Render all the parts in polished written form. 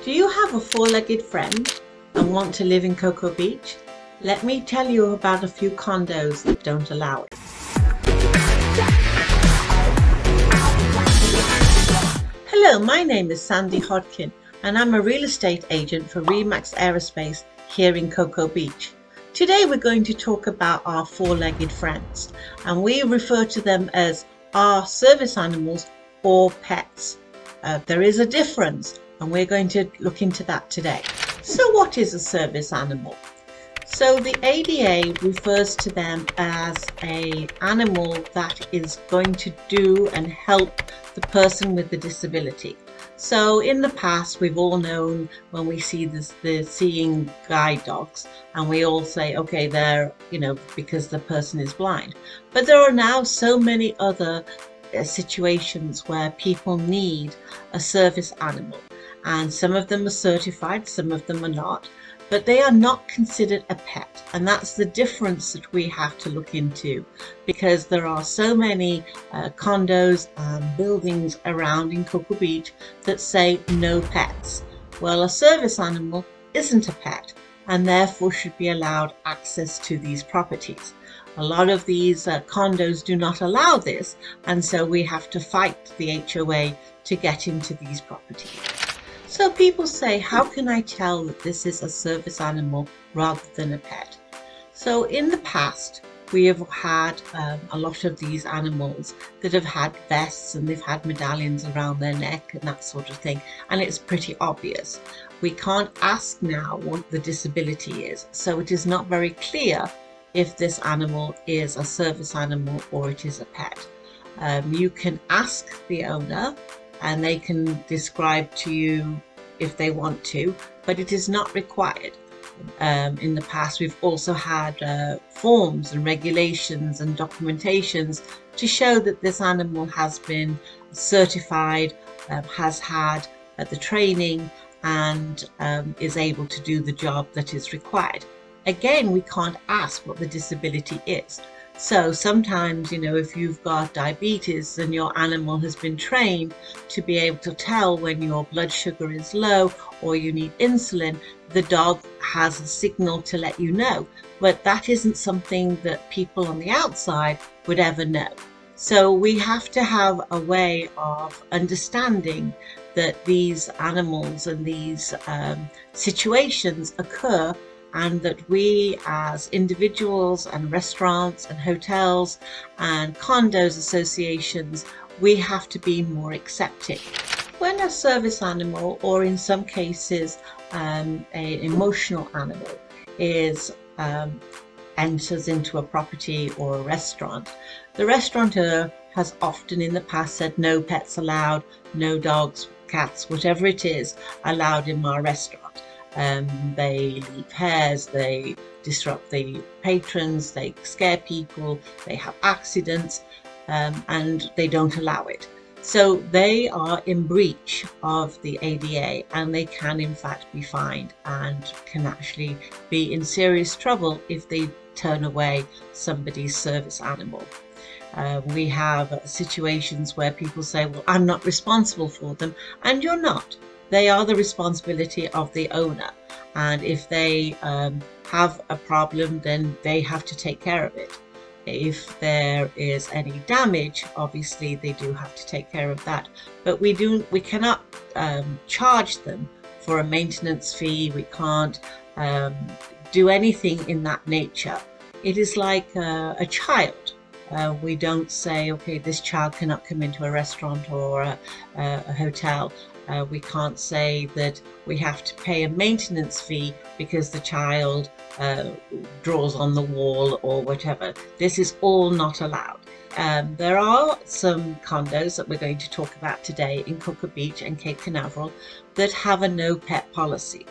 Do you have a four-legged friend and want to live in Cocoa Beach? Let me tell you about a few condos that don't allow it. Hello, my name is Sandy Hodkin and I'm a real estate agent for Remax Aerospace here in Cocoa Beach. Today we're going to talk about our four-legged friends, and we refer to them as our service animals or pets. There is a difference, and we're going to look into that today. So what is a service animal? So the ADA refers to them as an animal that is going to do and help the person with the disability. So in the past, we've all known when we see the seeing guide dogs, and we all say, okay, they're, because the person is blind. But there are now so many other situations where people need a service animal, and some of them are certified, some of them are not, but they are not considered a pet. And that's the difference that we have to look into, because there are so many condos and buildings around in Cocoa Beach that say no pets. Well, a service animal isn't a pet and therefore should be allowed access to these properties. A lot of these condos do not allow this, and so we have to fight the HOA to get into these properties. So people say, how can I tell that this is a service animal rather than a pet? So in the past, we have had a lot of these animals that have had vests and they've had medallions around their neck and that sort of thing, and it's pretty obvious. We can't ask now what the disability is, so it is not very clear if this animal is a service animal or it is a pet. You can ask the owner and they can describe to you if they want to, but it is not required. In the past, we've also had forms and regulations and documentations to show that this animal has been certified, has had the training, and is able to do the job that is required. Again, we can't ask what the disability is. So sometimes, if you've got diabetes and your animal has been trained to be able to tell when your blood sugar is low or you need insulin, the dog has a signal to let you know. But that isn't something that people on the outside would ever know. So we have to have a way of understanding that these animals and these situations occur, and that we as individuals and restaurants and hotels and condos associations, we have to be more accepting. When a service animal, or in some cases an emotional animal, enters into a property or a restaurant, the restaurateur has often in the past said no pets allowed, no dogs, cats, whatever it is allowed in my restaurant. They leave hairs, they disrupt the patrons, they scare people, they have accidents, and they don't allow it. So they are in breach of the ADA, and they can in fact be fined and can actually be in serious trouble if they turn away somebody's service animal. We have situations where people say, well, I'm not responsible for them, and you're not. They are the responsibility of the owner, and if they have a problem, then they have to take care of it. If there is any damage, obviously they do have to take care of that, but we cannot charge them for a maintenance fee. We can't do anything in that nature. It is like a child. We don't say, okay, this child cannot come into a restaurant or a hotel. We can't say that we have to pay a maintenance fee because the child draws on the wall or whatever. This is all not allowed. There are some condos that we're going to talk about today in Cocoa Beach and Cape Canaveral that have a no pet policy.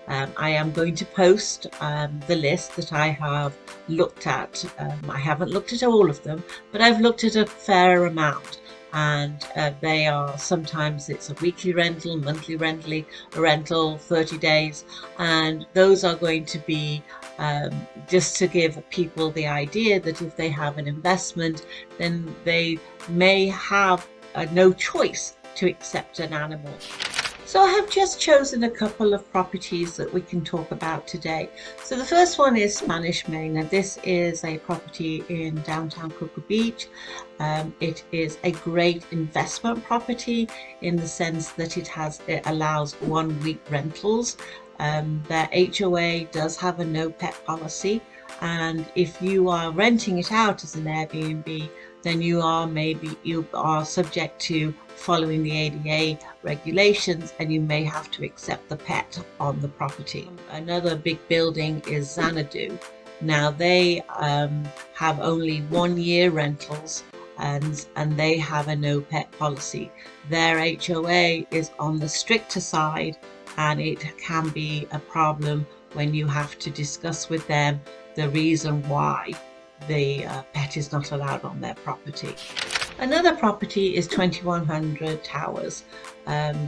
I am going to post the list that I have looked at. I haven't looked at all of them, but I've looked at a fair amount. And they are, sometimes it's a weekly rental, monthly rental, 30 days. And those are going to be just to give people the idea that if they have an investment, then they may have no choice to accept an animal. So I have just chosen a couple of properties that we can talk about today. So the first one is Spanish Main, and this is a property in downtown Cocoa Beach. It is a great investment property in the sense that it allows 1 week rentals. Their HOA does have a no pet policy, and if you are renting it out as an Airbnb, then you are subject to following the ADA regulations, and you may have to accept the pet on the property. Another big building is Xanadu. Now they have only 1 year rentals, and they have a no pet policy. Their HOA is on the stricter side, and it can be a problem when you have to discuss with them the reason why the pet is not allowed on their property. Another property is 2100 Towers.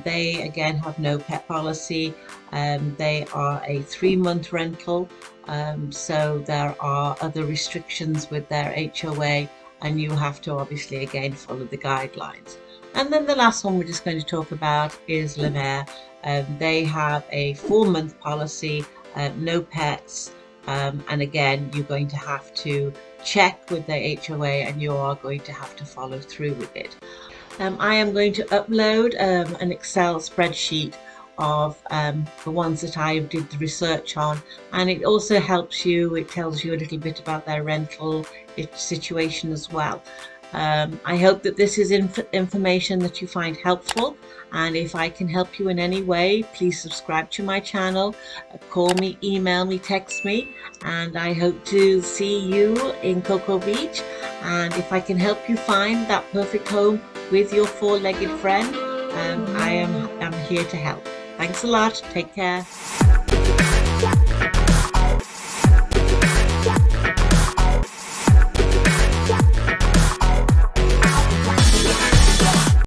They again have no pet policy. They are a 3-month rental, so there are other restrictions with their HOA, and you have to obviously again follow the guidelines. And then the last one we're just going to talk about is Le Maire. They have a 4-month policy, no pets, and again you're going to have to check with the HOA, and you are going to have to follow through with it. I am going to upload an Excel spreadsheet of the ones that I did the research on, and it also helps you, it tells you a little bit about their rental situation as well. I hope that this is information that you find helpful, and if I can help you in any way, please subscribe to my channel, call me, email me, text me, and I hope to see you in Cocoa Beach. And if I can help you find that perfect home with your 4-legged friend, I am here to help. Thanks a lot. Take care.